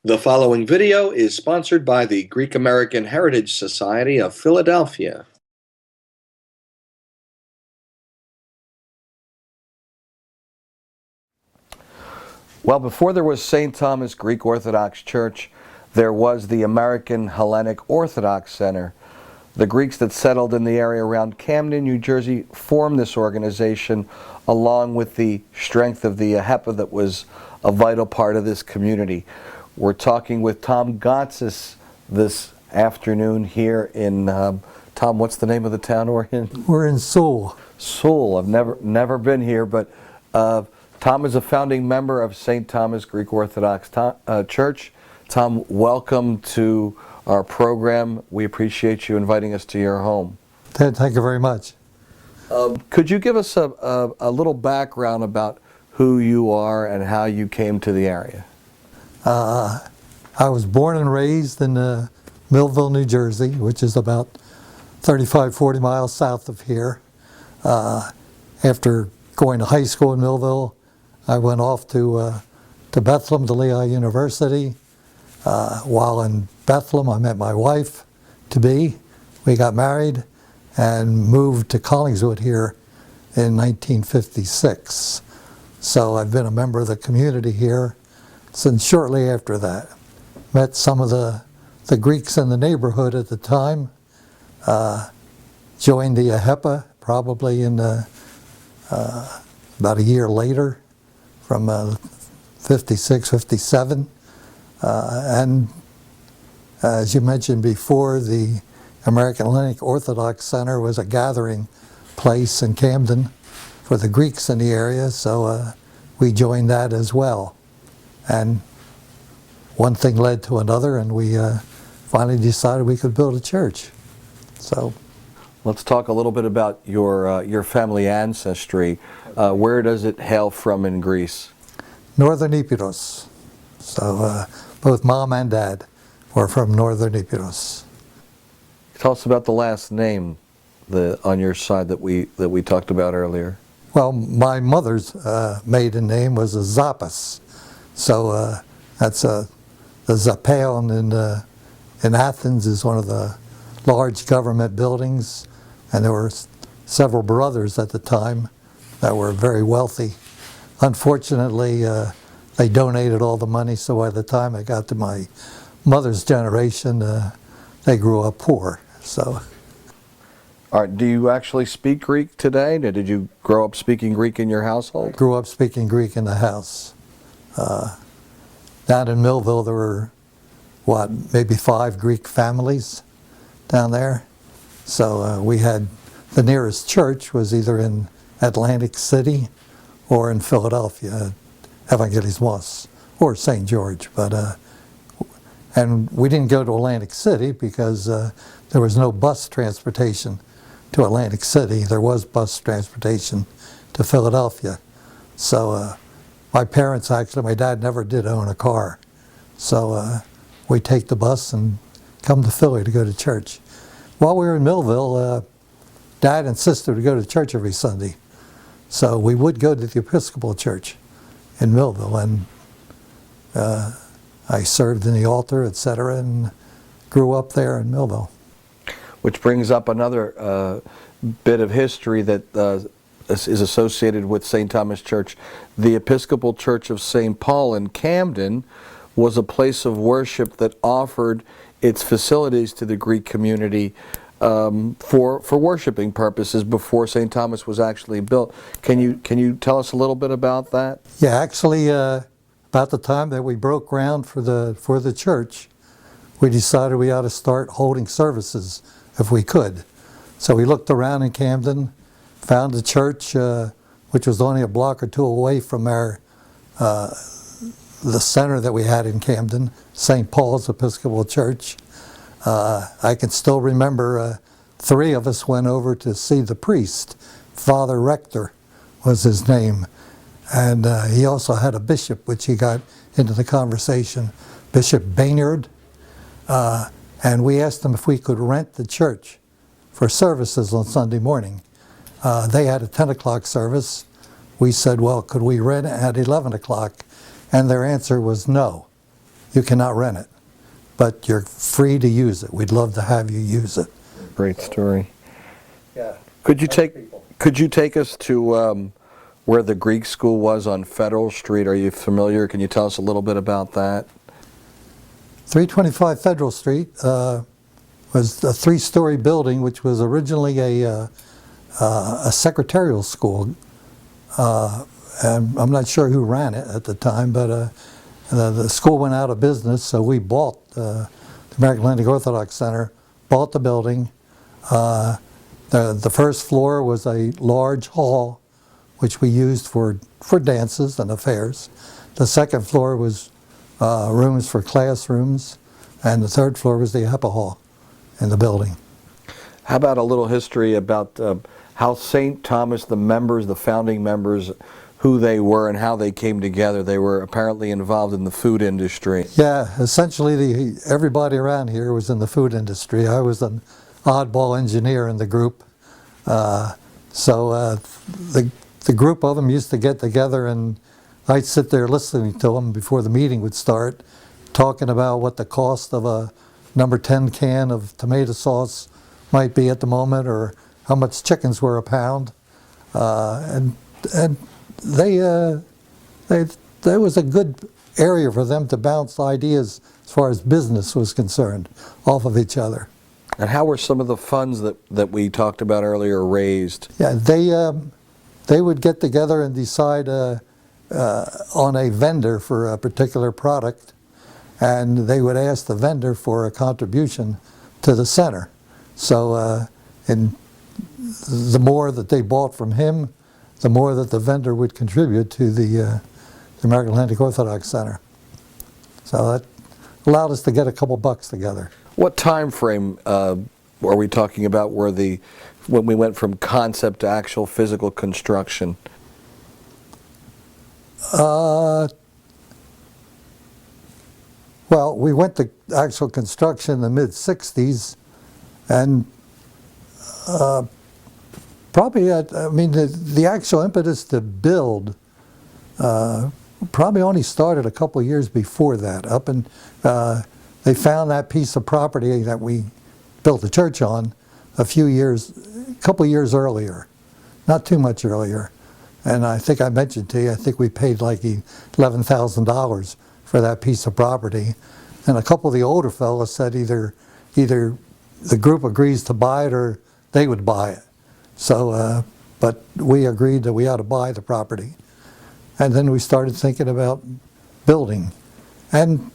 The following video is sponsored by the Greek American Heritage Society of Philadelphia. Well, before there was St. Thomas Greek Orthodox Church, there was the American Hellenic Orthodox Center. The Greeks that settled in the area around Camden, New Jersey, formed this organization along with the strength of the AHEPA that was a vital part of this community. We're talking with Tom Gotzis this afternoon here in, Tom, what's the name of the town we're in? We're in Sewell. Sewell. I've never been here, but Tom is a founding member of St. Thomas Greek Orthodox Church. Tom, welcome to our program. We appreciate you inviting us to your home. Ted, thank you very much. Could you give us a little background about who you are and how you came to the area? I was born and raised in Millville, New Jersey, which is about 35-40 miles south of here. After going to high school in Millville, I went off to Bethlehem, to Lehigh University. While in Bethlehem, I met my wife to be. We got married and moved to Collingswood here in 1956. So I've been a member of the community here since shortly after that. Met some of the Greeks in the neighborhood at the time. Joined the AHEPA probably in about a year later, from 56, 57. And as you mentioned before, the American Hellenic Orthodox Center was a gathering place in Camden for the Greeks in the area, so we joined that as well. And one thing led to another, and we finally decided we could build a church. So, let's talk a little bit about your family ancestry. Where does it hail from in Greece? Northern Epirus. So both mom and dad were from Northern Epirus. Tell us about the last name on your side that we talked about earlier. Well, my mother's maiden name was Zappis. So that's the Zappeion in Athens is one of the large government buildings, and there were several brothers at the time that were very wealthy. Unfortunately, they donated all the money, so by the time I got to my mother's generation, they grew up poor. So. All right, do you actually speak Greek today? Did you grow up speaking Greek in your household? I grew up speaking Greek in the house. Down in Millville, there were, maybe 5 Greek families down there. So we had, the nearest church was either in Atlantic City or in Philadelphia, Evangelismos, or St. George. But and we didn't go to Atlantic City because there was no bus transportation to Atlantic City. There was bus transportation to Philadelphia. So my parents actually, my dad never did own a car. So we take the bus and come to Philly to go to church. While we were in Millville, Dad insisted we go to church every Sunday. So we would go to the Episcopal Church in Millville, and I served in the altar, etc., and grew up there in Millville. Which brings up another bit of history that is associated with St. Thomas Church. The Episcopal Church of St. Paul in Camden was a place of worship that offered its facilities to the Greek community for worshiping purposes before St. Thomas was actually built. Can you tell us a little bit about that? Yeah, actually, about the time that we broke ground for the church, we decided we ought to start holding services if we could. So we looked around in Camden, found a church which was only a block or two away from the center that we had in Camden, St. Paul's Episcopal Church. I can still remember 3 of us went over to see the priest. Father Rector was his name. And he also had a bishop, which he got into the conversation, Bishop Baynard. And we asked him if we could rent the church for services on Sunday morning. They had a 10 o'clock service. We said, well, could we rent it at 11 o'clock? And their answer was no. you cannot rent it, but you're free to use it. We'd love to have you use it. Great story. Yeah. Could you take us to where the Greek school was on Federal Street? Are you familiar? Can you tell us a little bit about that? 325 Federal Street was a three-story building, which was originally a secretarial school. And I'm not sure who ran it at the time, but the school went out of business, so we bought the American Hellenic Orthodox Center, bought the building. The first floor was a large hall, which we used for dances and affairs. The second floor was rooms for classrooms, and the third floor was the AHEPA hall in the building. How about a little history about how St. Thomas, the members, the founding members, who they were and how they came together? They were apparently involved in the food industry. Yeah, essentially everybody around here was in the food industry. I was an oddball engineer in the group. So the group of them used to get together, and I'd sit there listening to them before the meeting would start, talking about what the cost of a number 10 can of tomato sauce might be at the moment, or how much chickens were a pound. And there was a good area for them to bounce ideas as far as business was concerned off of each other. And how were some of the funds that we talked about earlier raised? Yeah, they would get together and decide on a vendor for a particular product, and they would ask the vendor for a contribution to the center. So and the more that they bought from him, the more that the vendor would contribute to the American Hellenic Orthodox Center. So that allowed us to get a couple bucks together. What time frame are we talking about when we went from concept to actual physical construction? Well, we went to actual construction in the mid-'60s, and probably, the actual impetus to build probably only started a couple of years before that. They found that piece of property that we built the church on a couple of years earlier, not too much earlier. And I think I mentioned to you, I think we paid like $11,000 for that piece of property. And a couple of the older fellows said either the group agrees to buy it or they would buy it. So, but we agreed that we ought to buy the property. And then we started thinking about building. And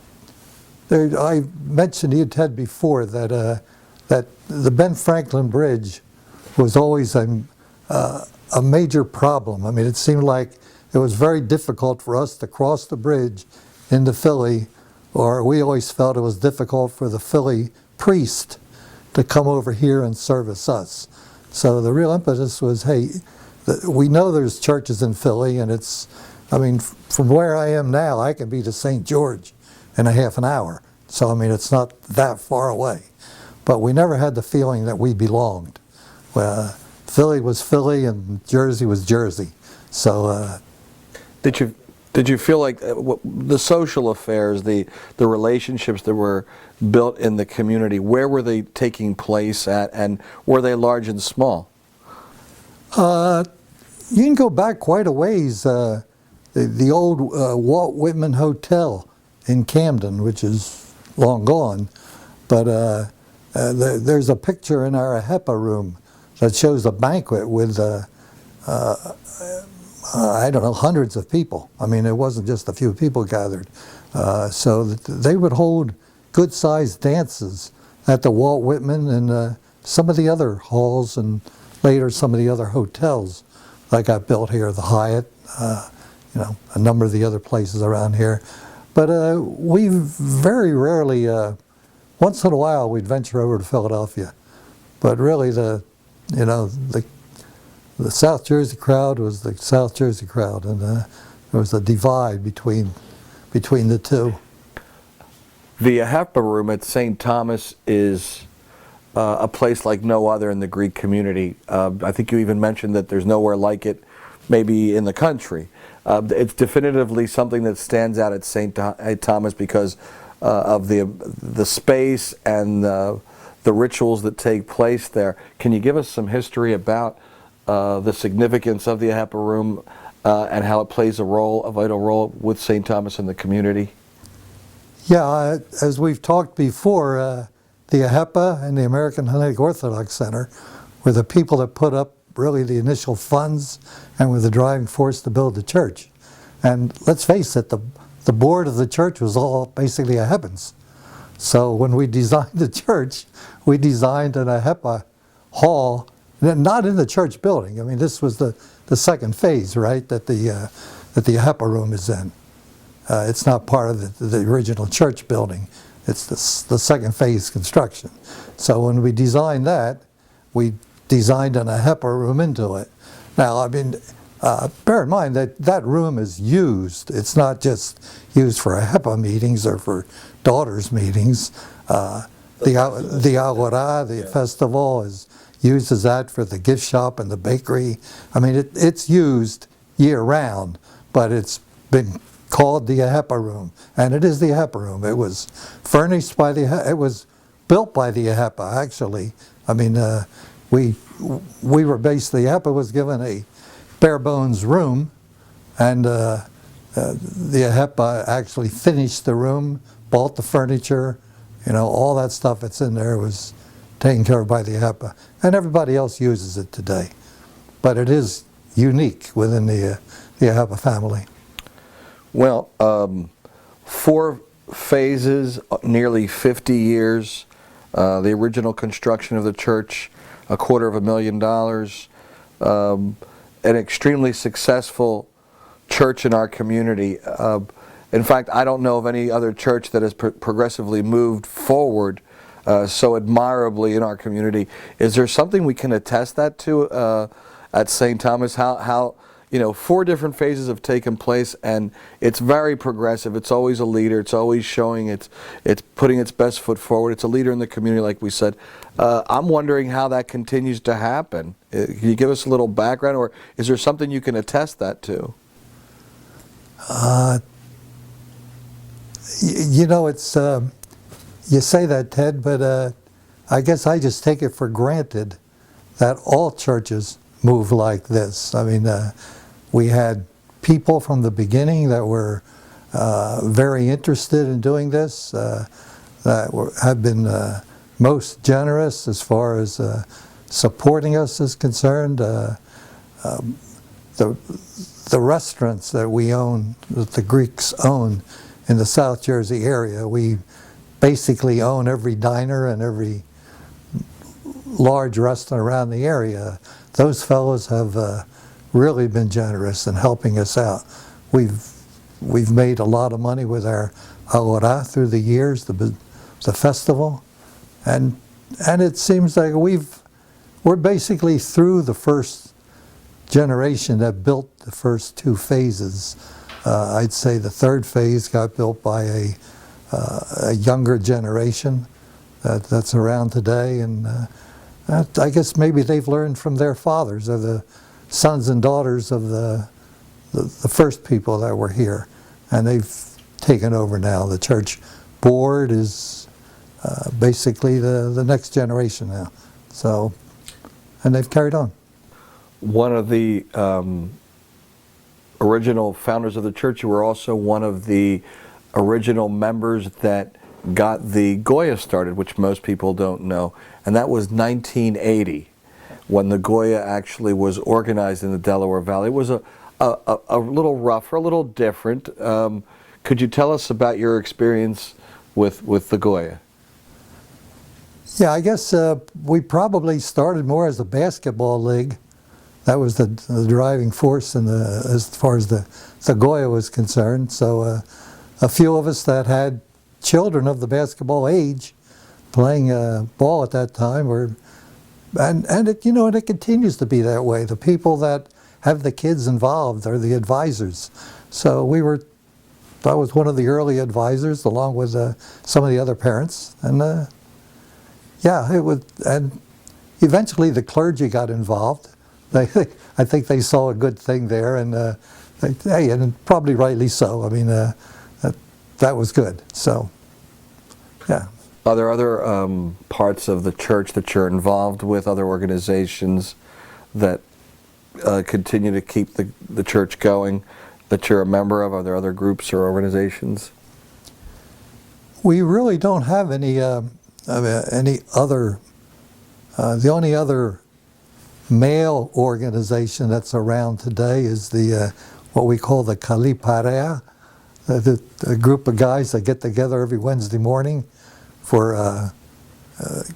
I mentioned to you, Ted, before that the Ben Franklin Bridge was always a major problem. I mean, it seemed like it was very difficult for us to cross the bridge into Philly, or we always felt it was difficult for the Philly priest to come over here and service us. So the real impetus was, hey, we know there's churches in Philly, and from where I am now, I can be to St. George in a half an hour. So, it's not that far away. But we never had the feeling that we belonged. Philly was Philly and Jersey was Jersey. So, Did you feel like the social affairs, the relationships that were built in the community, where were they taking place at, and were they large and small? You can go back quite a ways. The old Walt Whitman Hotel in Camden, which is long gone, but there's a picture in our AHEPA room that shows a banquet with I don't know, hundreds of people. It wasn't just a few people gathered. So they would hold good-sized dances at the Walt Whitman and some of the other halls, and later some of the other hotels that got built here, the Hyatt, a number of the other places around here. But we very rarely, once in a while, we'd venture over to Philadelphia. But really, the South Jersey crowd was the South Jersey crowd, and there was a divide between the two. The AHEPA room at St. Thomas is a place like no other in the Greek community. I think you even mentioned that there's nowhere like it, maybe in the country. It's definitively something that stands out at St. Thomas because of the space and the rituals that take place there. Can you give us some history about the significance of the AHEPA room and how it plays a vital role with St. Thomas in the community? Yeah, as we've talked before, the AHEPA and the American Hellenic Orthodox Center were the people that put up really the initial funds and were the driving force to build the church. And let's face it, the board of the church was all basically AHEPans. So when we designed the church, we designed an AHEPA hall, not in the church building. I mean, this was the second phase, right, that the AHEPA room is in. It's not part of the original church building. It's the second phase construction. So when we designed that, we designed an AHEPA room into it. Now, I mean, bear in mind that that room is used. It's not just used for AHEPA meetings or for daughters meetings. The Agora, the festival, is used as that for the gift shop and the bakery. I mean, it's used year round, but it's been called the AHEPA room, and it is the AHEPA room. It was furnished by it was built by the AHEPA, actually. I mean, we were basically, AHEPA was given a bare bones room, and the AHEPA actually finished the room, bought the furniture, all that stuff that's in there was taken care of by the AHEPA, and everybody else uses it today. But it is unique within the AHEPA family. Well, 4 phases, nearly 50 years, the original construction of the church, $250,000, an extremely successful church in our community. In fact, I don't know of any other church that has progressively moved forward so admirably in our community. Is there something we can attest that to at St. Thomas? How 4 different phases have taken place, and it's very progressive. It's always a leader. It's always showing it's putting its best foot forward. It's a leader in the community, like we said. I'm wondering how that continues to happen. Can you give us a little background, or is there something you can attest that to? It's you say that, Ted, but I guess I just take it for granted that all churches move like this. I mean, we had people from the beginning that were very interested in doing this, that have been most generous as far as supporting us is concerned. The restaurants that we own, that the Greeks own in the South Jersey area, we basically own every diner and every large restaurant around the area. Those fellows have really been generous in helping us out. We've made a lot of money with our Agora through the years, the festival, and it seems like we're basically through the first generation that built the first 2 phases. I'd say the 3rd phase got built by a younger generation that's around today, and I guess maybe they've learned from their fathers, or the sons and daughters of the first people that were here, and they've taken over now. The church board is basically the next generation now. So, and they've carried on. One of the original founders of the church, you were also one of the original members that got the Goya started, which most people don't know, and that was 1980 when the Goya actually was organized in the Delaware Valley. It was a little rougher, a little different. Could you tell us about your experience with the Goya? Yeah, I guess we probably started more as a basketball league. That was the driving force as far as the Goya was concerned. So a few of us that had children of the basketball age playing ball at that time and it continues to be that way. The people that have the kids involved are the advisors. So I was one of the early advisors along with some of the other parents, and and eventually the clergy got involved. I think they saw a good thing there, and and probably rightly so. I mean, that was good. So, Yeah. Are there other parts of the church that you're involved with, other organizations that continue to keep the church going, that you're a member of? Are there other groups or organizations? We really don't have any other. The only other male organization that's around today is the what we call the Parea, a group of guys that get together every Wednesday morning for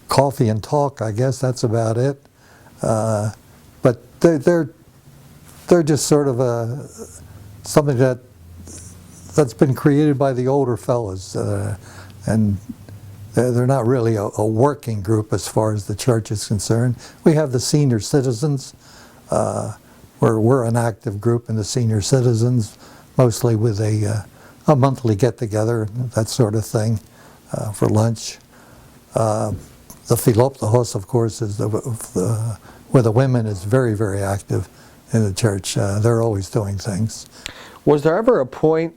coffee and talk. I guess that's about it. But they're just sort of something that's been created by the older fellas, and they're not really a working group as far as the church is concerned. We have the senior citizens. We're an active group in the senior citizens, mostly with a monthly get-together, that sort of thing, for lunch. The Philoptochos, of course, is where the women is very, very active in the church. They're always doing things. Was there ever a point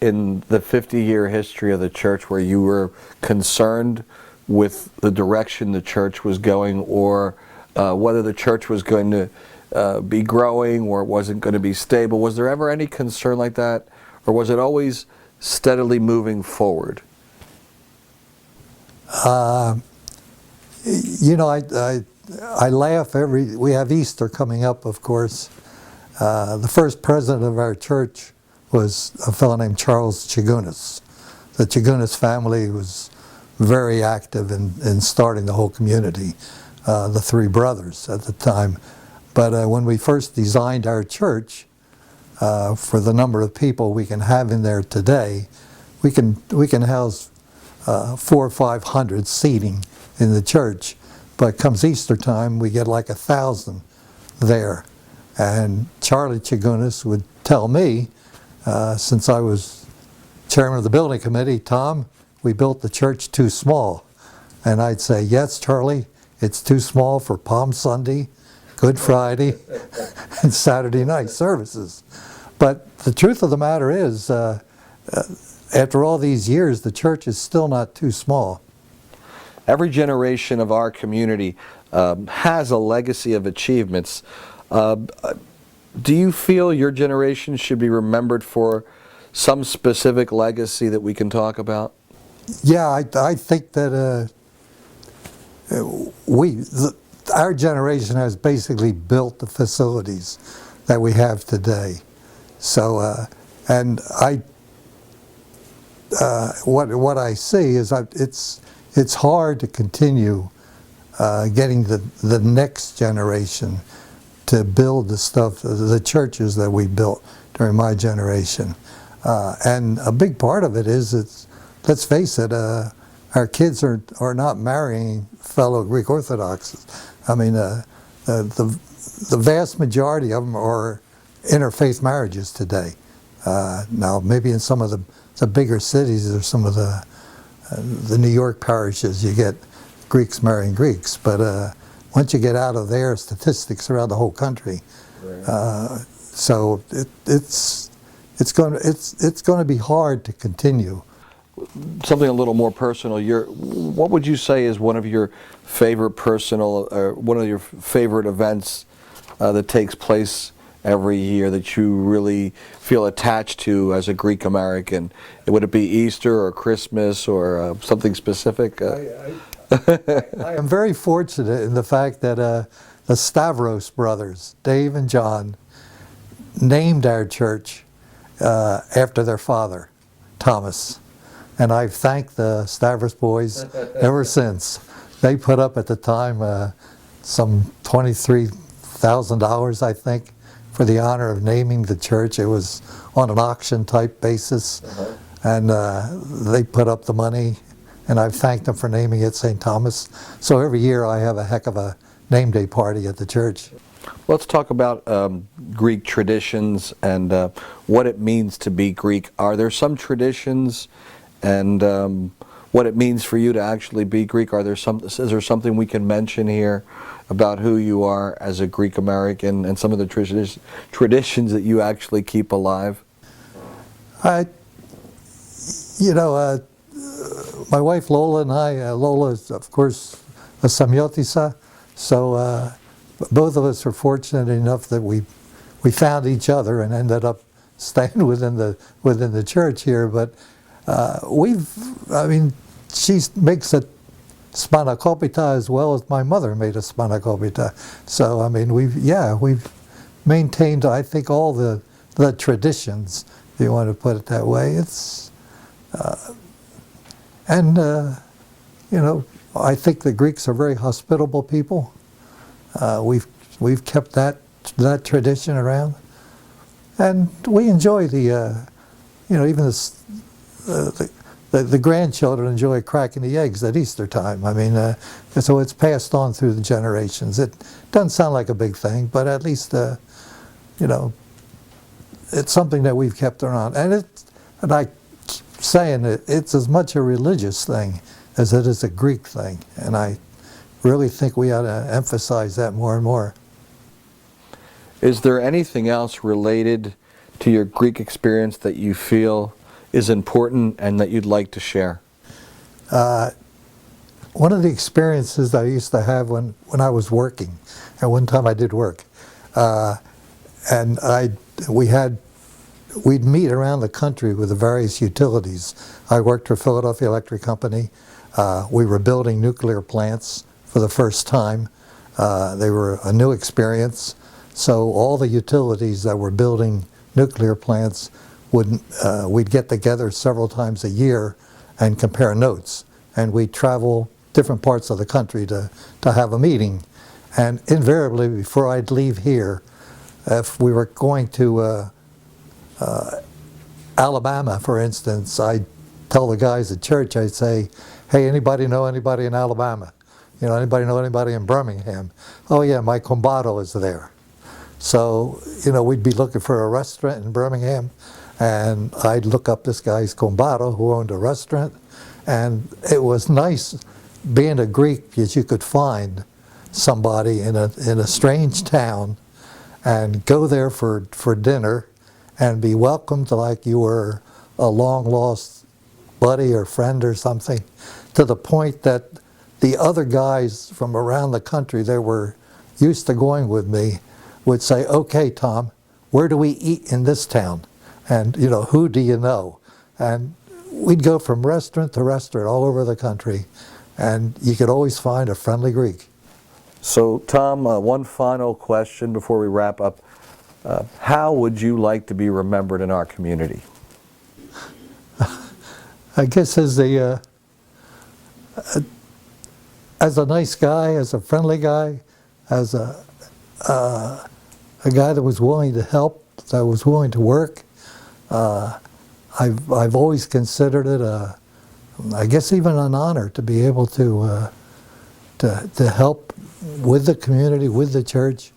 in the 50-year history of the church where you were concerned with the direction the church was going, or whether the church was going to be growing or wasn't going to be stable? Was there ever any concern like that, or was it always steadily moving forward? You know, I laugh we have Easter coming up, of course. The first president of our church was a fellow named Charles Chigunas. The Chigunas family was very active in starting the whole community, the three brothers at the time. But when we first designed our church, for the number of people we can have in there today, we can house 400 or 500 seating in the church. But comes Easter time, we get like 1,000 there. And Charlie Chigunas would tell me, since I was chairman of the building committee, Tom, we built the church too small. And I'd say, yes, Charlie, it's too small for Palm Sunday, Good Friday, and Saturday night services. But the truth of the matter is, after all these years, the church is still not too small. Every generation of our community has a legacy of achievements. Do you feel your generation should be remembered for some specific legacy that we can talk about? Yeah, I think that our generation has basically built the facilities that we have today. So, and what I see is it's hard to continue getting the next generation to build the stuff, the churches that we built during my generation. And a big part of it is, let's face it, our kids are not marrying fellow Greek Orthodox. I mean, the vast majority of them are interfaith marriages today. Now, maybe in some of the bigger cities or some of the New York parishes, you get Greeks marrying Greeks, but once you get out of their statistics around the whole country, right. So it's going to be hard to continue. Something a little more personal. What would you say is one of your favorite personal, or one of your favorite events that takes place every year that you really feel attached to as a Greek American? Would it be Easter or Christmas or something specific? I am very fortunate in the fact that the Stavros brothers, Dave and John, named our church after their father, Thomas. And I've thanked the Stavros boys ever since. They put up at the time some $23,000, I think, for the honor of naming the church. It was on an auction type basis. And they put up the money, and I've thanked them for naming it St. Thomas. So every year I have a heck of a name day party at the church. Let's talk about Greek traditions and what it means to be Greek. Are there some traditions and what it means for you to actually be Greek? Is there something we can mention here about who you are as a Greek American and some of the traditions that you actually keep alive? my wife Lola and I, Lola is of course a Semyotisa, so both of us were fortunate enough that we found each other and ended up staying within the church here. But she makes a spanakopita as well as my mother made a spanakopita. So we've maintained, I think, all the traditions, if you want to put it that way. It's I think the Greeks are very hospitable people. We've kept that tradition around, and we enjoy even the grandchildren enjoy cracking the eggs at Easter time. So it's passed on through the generations. It doesn't sound like a big thing, but at least it's something that we've kept around. And I keep saying it's as much a religious thing as it is a Greek thing, and I really think we ought to emphasize that more and more. Is there anything else related to your Greek experience that you feel is important and that you'd like to share? One of the experiences that I used to have when I was working, and one time I did work, and we'd meet around the country with the various utilities. I worked for Philadelphia Electric Company. We were building nuclear plants for the first time. They were a new experience. So all the utilities that were building nuclear plants we'd get together several times a year and compare notes. And we'd travel different parts of the country to have a meeting. And invariably, before I'd leave here, if we were going to Alabama, for instance, I'd tell the guys at church, I'd say, hey, anybody know anybody in Alabama? Anybody know anybody in Birmingham? Oh yeah, my combato is there. So, we'd be looking for a restaurant in Birmingham, and I'd look up this guy's combato who owned a restaurant, and it was nice being a Greek that you could find somebody in a strange town and go there for dinner and be welcomed like you were a long-lost buddy or friend or something, to the point that the other guys from around the country that were used to going with me would say, okay, Tom, where do we eat in this town? And, who do you know? And we'd go from restaurant to restaurant all over the country, and you could always find a friendly Greek. So, Tom, one final question before we wrap up. How would you like to be remembered in our community? I guess as a nice guy, as a friendly guy, as a guy that was willing to help, that was willing to work. I've always considered it I guess even an honor to be able to help with the community, with the church.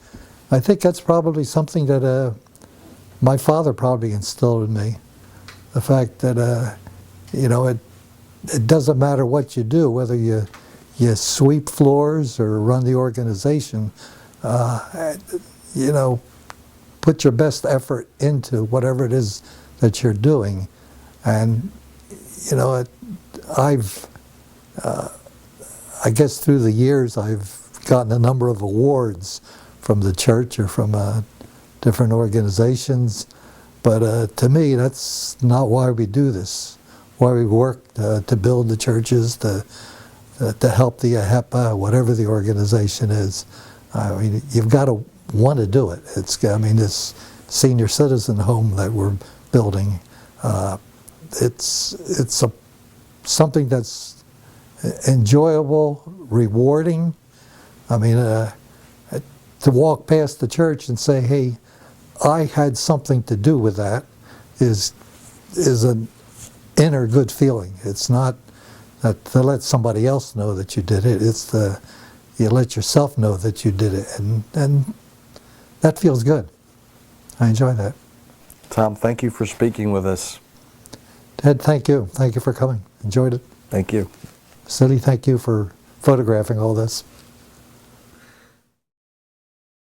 I think that's probably something that my father probably instilled in me. The fact that it doesn't matter what you do, whether you sweep floors or run the organization. Put your best effort into whatever it is that you're doing. And, I guess through the years I've gotten a number of awards from the church or from different organizations. But to me, that's not why we do this. Why we work to build the churches, to help the AHEPA, whatever the organization is. You've got to want to do it. This senior citizen home that we're building, it's something that's enjoyable, rewarding. To walk past the church and say, hey, I had something to do with that is an inner good feeling. It's not that to let somebody else know that you did it. It's you let yourself know that you did it, and that feels good. I enjoy that. Tom, thank you for speaking with us. Ted, thank you. Thank you for coming. Enjoyed it. Thank you. Silly, thank you for photographing all this.